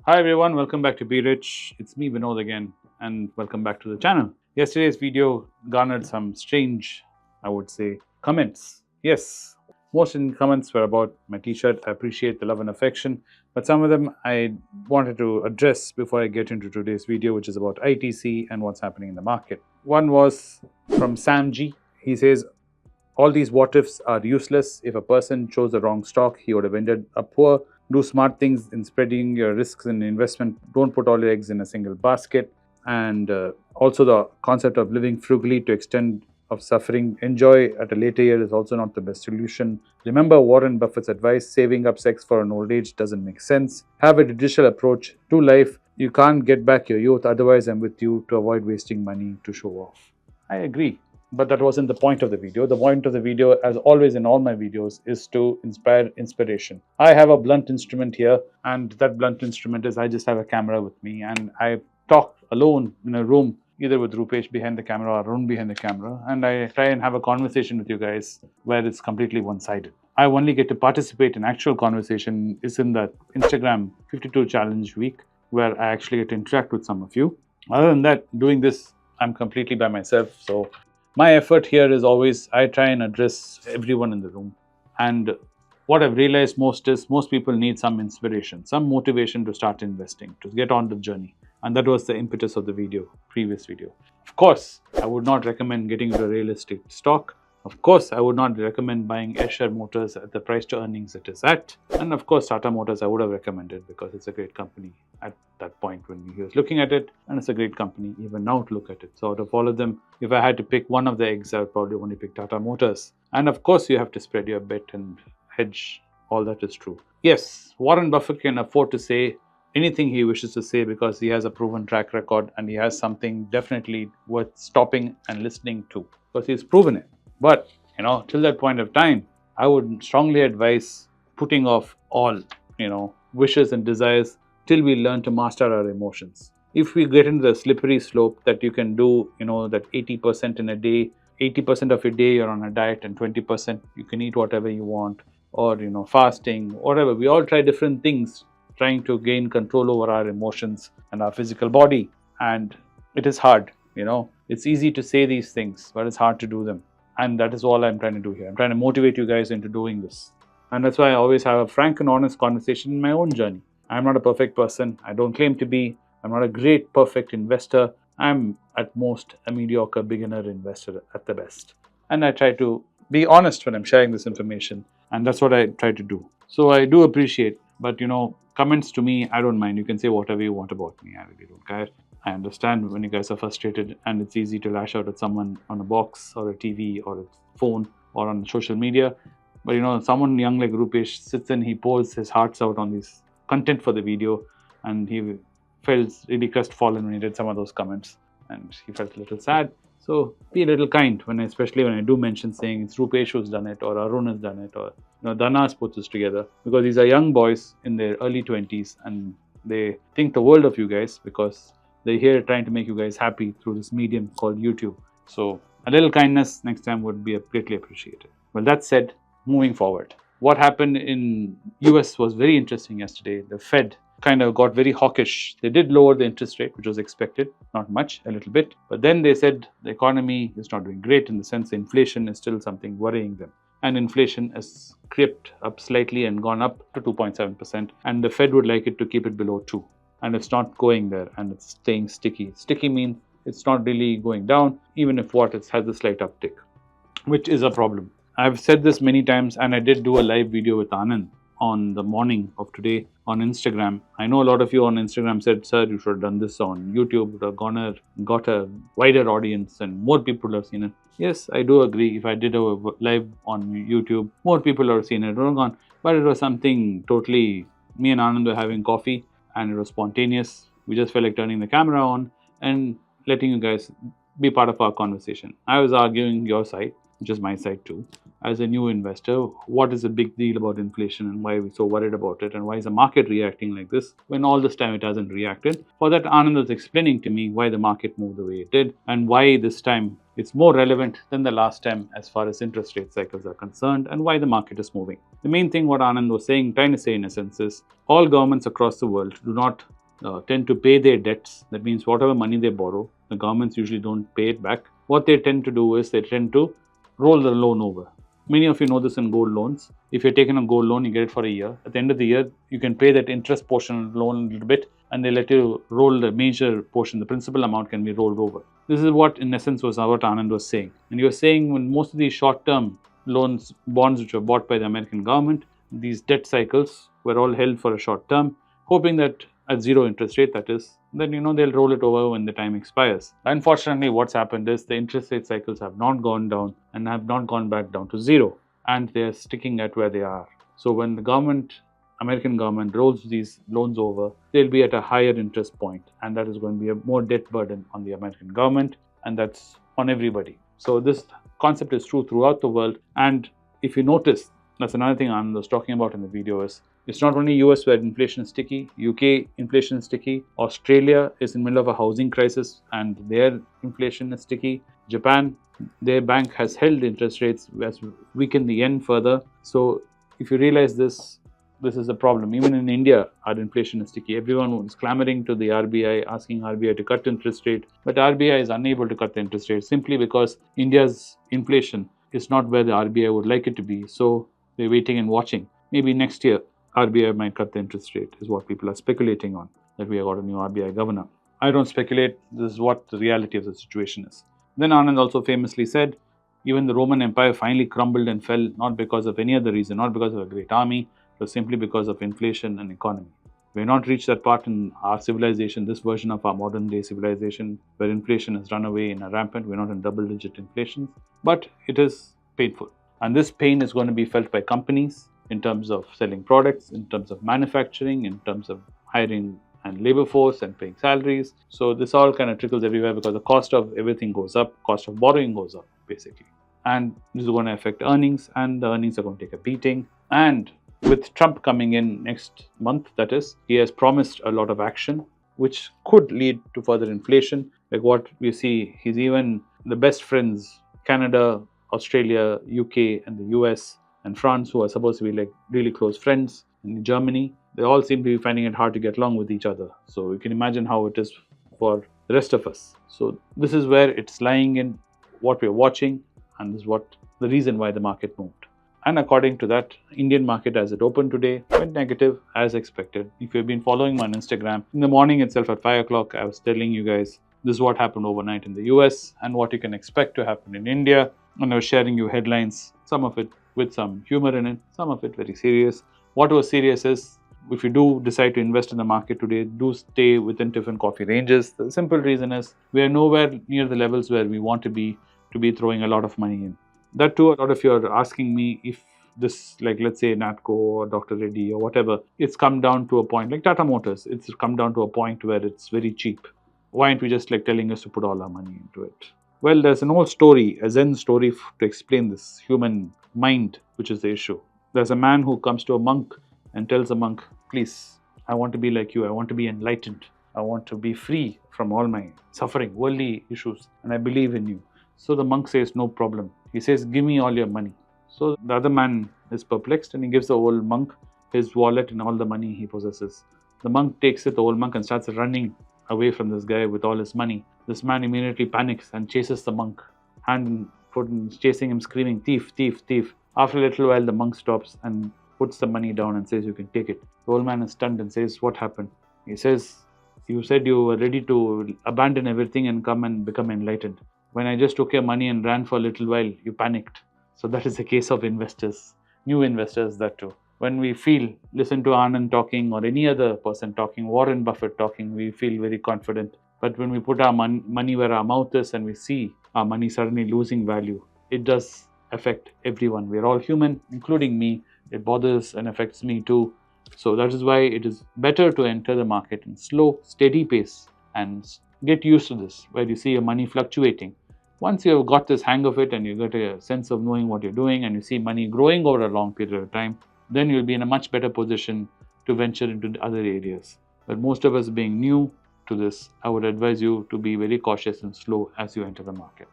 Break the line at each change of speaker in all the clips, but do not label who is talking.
Hi everyone, welcome back to Be Rich. It's me Vinod again, and welcome back to the channel. Yesterday's video garnered some strange, I would say, comments. Yes, most in comments were about my t-shirt. I appreciate the love and affection, but some of them I wanted to address before I get into today's video, which is about ITC and what's happening in the market. One was from Sam G. He says, all these what ifs are useless. If a person chose the wrong stock, he would have ended up poor. Do smart things in spreading your risks in investment. Don't put all your eggs in a single basket. And also the concept of living frugally to extent of suffering. Enjoy at a later year is also not the best solution. Remember Warren Buffett's advice, saving up sex for an old age doesn't make sense. Have a judicial approach to life. You can't get back your youth, otherwise I'm with you to avoid wasting money to show off. I agree. But that wasn't the point of the video. The point of the video, as always in all my videos, is to inspire inspiration. I have a blunt instrument here, and that blunt instrument is I just have a camera with me, and I talk alone in a room, either with Rupesh behind the camera or Arun behind the camera, and I try and have a conversation with you guys where it's completely one-sided. I only get to participate in actual conversation is in that Instagram 52 challenge week, where I actually get to interact with some of you. Other than that, doing this, I'm completely by myself, so my effort here is always I try and address everyone in the room. And what I've realized most is most people need some inspiration, some motivation to start investing, to get on the journey. And that was the impetus of the video, previous video. Of course, I would not recommend getting into a real estate stock. Of course, I would not recommend buying Escher Motors at the price to earnings it is at. And of course, Tata Motors I would have recommended because it's a great company at that point when he was looking at it. And it's a great company even now to look at it. So out of all of them, if I had to pick one of the eggs, I would probably only pick Tata Motors. And of course, you have to spread your bet and hedge. All that is true. Yes, Warren Buffett can afford to say anything he wishes to say because he has a proven track record and he has something definitely worth stopping and listening to because he's proven it. But, till that point of time, I would strongly advise putting off all, wishes and desires till we learn to master our emotions. If we get into the slippery slope that you can do, that 80% in a day, 80% of your day you're on a diet and 20% you can eat whatever you want, or, fasting, whatever. We all try different things trying to gain control over our emotions and our physical body. And it is hard, It's easy to say these things, but it's hard to do them. And that is all I'm trying to do here. I'm trying to motivate you guys into doing this. And that's why I always have a frank and honest conversation in my own journey. I'm not a perfect person. I don't claim to be. I'm not a great, perfect investor. I'm at most a mediocre beginner investor at the best. And I try to be honest when I'm sharing this information. And that's what I try to do. So I do appreciate, but comments to me, I don't mind. You can say whatever you want about me. I really don't care. I understand when you guys are frustrated and it's easy to lash out at someone on a box or a TV or a phone or on social media. But someone young like Rupesh sits and he pours his hearts out on this content for the video, and he felt really crestfallen when he read some of those comments and he felt a little sad. So be a little kind especially when I do mention saying it's Rupesh who's done it or Arun has done it or Dana's put this together, because these are young boys in their early 20s and they think the world of you guys because they're here trying to make you guys happy through this medium called YouTube. So a little kindness next time would be greatly appreciated. Well, that said, moving forward, what happened in US was very interesting yesterday. The Fed kind of got very hawkish. They did lower the interest rate, which was expected, not much, a little bit. But then they said the economy is not doing great in the sense inflation is still something worrying them. And inflation has crept up slightly and gone up to 2.7%. And the Fed would like it to keep it below 2. And it's not going there and it's staying sticky. Sticky means it's not really going down, even if it has a slight uptick, which is a problem. I've said this many times, and I did do a live video with Anand on the morning of today on Instagram. I know a lot of you on Instagram said, sir, you should have done this on YouTube. It would have got a wider audience and more people have seen it. Yes, I do agree. If I did a live on YouTube, more people have seen it. But it was something totally, me and Anand were having coffee and it was spontaneous. We just felt like turning the camera on and letting you guys be part of our conversation. I was arguing your side which is my side too, as a new investor, what is the big deal about inflation and why are we so worried about it and why is the market reacting like this when all this time it hasn't reacted. For that, Anand was explaining to me why the market moved the way it did and why this time it's more relevant than the last time as far as interest rate cycles are concerned and why the market is moving. The main thing what Anand was trying to say in a sense is all governments across the world do not tend to pay their debts. That means whatever money they borrow, the governments usually don't pay it back. What they tend to do is they tend to roll the loan over. Many of you know this in gold loans. If you're taking a gold loan, you get it for a year. At the end of the year, you can pay that interest portion of the loan a little bit and they let you roll the major portion, the principal amount can be rolled over. This is what in essence was what Anand was saying. And he was saying when most of these short-term loans, bonds which were bought by the American government, these debt cycles were all held for a short term, hoping that at zero interest rate, that is, then they'll roll it over when the time expires. Unfortunately, what's happened is the interest rate cycles have not gone down and have not gone back down to zero, and they're sticking at where they are. So when the American government rolls these loans over, they'll be at a higher interest point, and that is going to be a more debt burden on the American government, and that's on everybody. So this concept is true throughout the world, and if you notice, that's another thing Anand was talking about in the video is it's not only US where inflation is sticky, UK inflation is sticky, Australia is in the middle of a housing crisis and their inflation is sticky, Japan, their bank has held interest rates, has weakened the yen further. So if you realize this is a problem. Even in India, our inflation is sticky. Everyone was clamoring to the RBI, asking RBI to cut interest rate, but RBI is unable to cut the interest rate simply because India's inflation is not where the RBI would like it to be. So they're waiting and watching. Maybe next year, RBI might cut the interest rate, is what people are speculating on, that we have got a new RBI governor. I don't speculate. This is what the reality of the situation is. Then Anand also famously said, even the Roman Empire finally crumbled and fell, not because of any other reason, not because of a great army, but simply because of inflation and economy. We have not reached that part in our civilization, this version of our modern day civilization, where inflation has run away in a rampant. We're not in double-digit inflation, but it is painful. And this pain is going to be felt by companies in terms of selling products, in terms of manufacturing, in terms of hiring and labor force and paying salaries. So this all kind of trickles everywhere because the cost of everything goes up, cost of borrowing goes up basically. And this is going to affect earnings, and the earnings are going to take a beating. And with Trump coming in next month, that is, he has promised a lot of action, which could lead to further inflation. Like what we see, he's even the best friends, Canada, Australia, UK, and the US, and France, who are supposed to be like really close friends, and Germany, they all seem to be finding it hard to get along with each other. So you can imagine how it is for the rest of us. So this is where it's lying in what we're watching, and this is what the reason why the market moved. And according to that, Indian market as it opened today went negative as expected. If you've been following me on Instagram, in the morning itself at 5 o'clock, I was telling you guys this is what happened overnight in the US and what you can expect to happen in India. And I was sharing you headlines, some of it with some humor in it, some of it very serious. What was serious is, if you do decide to invest in the market today, do stay within different coffee ranges. The simple reason is we are nowhere near the levels where we want to be throwing a lot of money in. That too, a lot of you are asking me if this, like let's say Natco or Dr. Reddy or whatever, it's come down to a point, like Tata Motors, it's come down to a point where it's very cheap. Why aren't we just like telling us to put all our money into it? Well, there's an old story, a Zen story to explain this human mind, which is the issue. There's a man who comes to a monk and tells the monk, please, I want to be like you. I want to be enlightened. I want to be free from all my suffering, worldly issues, and I believe in you. So the monk says, no problem. He says, give me all your money. So the other man is perplexed and he gives the old monk his wallet and all the money he possesses. The monk takes it, the old monk, and starts running away from this guy with all his money. This man immediately panics and chases the monk, hand and foot, and chasing him, screaming, thief, thief, thief. After a little while, the monk stops and puts the money down and says, you can take it. The old man is stunned and says, what happened? He says, you said you were ready to abandon everything and come and become enlightened. When I just took your money and ran for a little while, you panicked. So that is the case of investors, new investors, that too. When we listen to Anand talking or any other person talking, Warren Buffett talking, we feel very confident. But when we put our money where our mouth is and we see our money suddenly losing value, it does affect everyone. We're all human, including me. It bothers and affects me too. So that is why it is better to enter the market in slow, steady pace and get used to this, where you see your money fluctuating. Once you have got this hang of it and you get a sense of knowing what you're doing and you see money growing over a long period of time, then you'll be in a much better position to venture into other areas. But most of us being new to this, I would advise you to be very cautious and slow as you enter the market.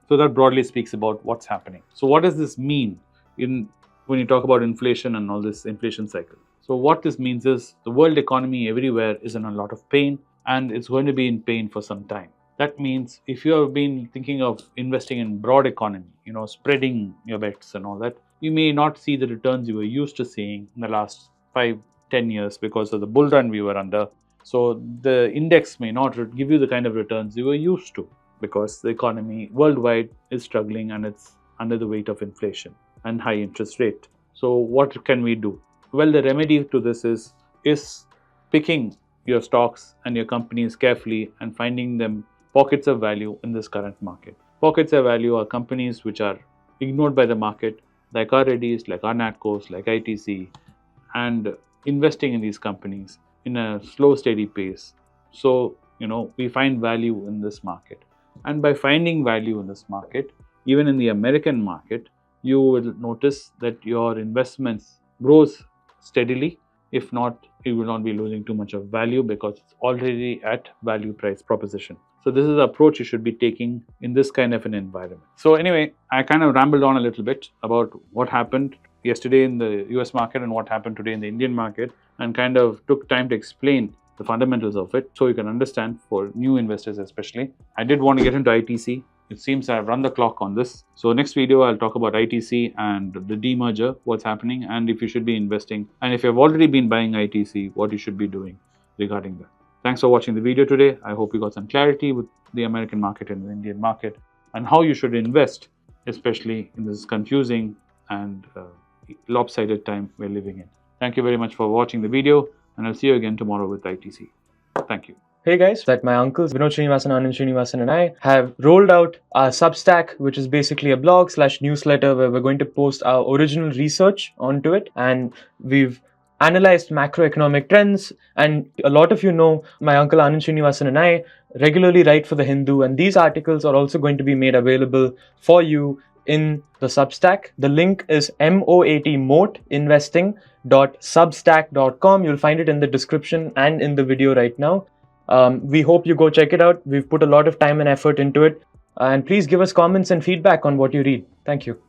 So that broadly speaks about what's happening. So what does this mean when you talk about inflation and all this inflation cycle? So what this means is the world economy everywhere is in a lot of pain, and it's going to be in pain for some time. That means if you have been thinking of investing in broad economy, spreading your bets and all that, you may not see the returns you were used to seeing in the last 5-10 years because of the bull run we were under. So the index may not give you the kind of returns you were used to because the economy worldwide is struggling and it's under the weight of inflation and high interest rate. So what can we do? Well, the remedy to this is picking your stocks and your companies carefully and finding them pockets of value in this current market. Pockets of value are companies which are ignored by the market, like our Reddy's, like our Natcos, like ITC, and investing in these companies in a slow, steady pace. So, we find value in this market. And by finding value in this market, even in the American market, you will notice that your investments grows steadily. If not, you will not be losing too much of value because it's already at value price proposition. So this is the approach you should be taking in this kind of an environment. So anyway, I kind of rambled on a little bit about what happened yesterday in the US market and what happened today in the Indian market, and kind of took time to explain the fundamentals of it so you can understand for new investors especially. I did want to get into ITC. It seems I've run the clock on this. So next video, I'll talk about ITC and the demerger, what's happening, and if you should be investing. And if you've already been buying ITC, what you should be doing regarding that. Thanks for watching the video today. I hope you got some clarity with the American market and the Indian market and how you should invest, especially in this confusing and lopsided time we're living in. Thank you very much for watching the video, and I'll see you again tomorrow with ITC. Thank you.
Hey guys, that my uncles Vinod Srinivasan, Anand Srinivasan and I have rolled out our Substack, which is basically a blog/newsletter where we're going to post our original research onto it, and we've analyzed macroeconomic trends. And a lot of you know my uncle Anand Srinivasan and I regularly write for The Hindu, and these articles are also going to be made available for you in the Substack. The link is moatinvesting.substack.com. You'll find it in the description and in the video right now. We hope you go check it out. We've put a lot of time and effort into it. And please give us comments and feedback on what you read. Thank you.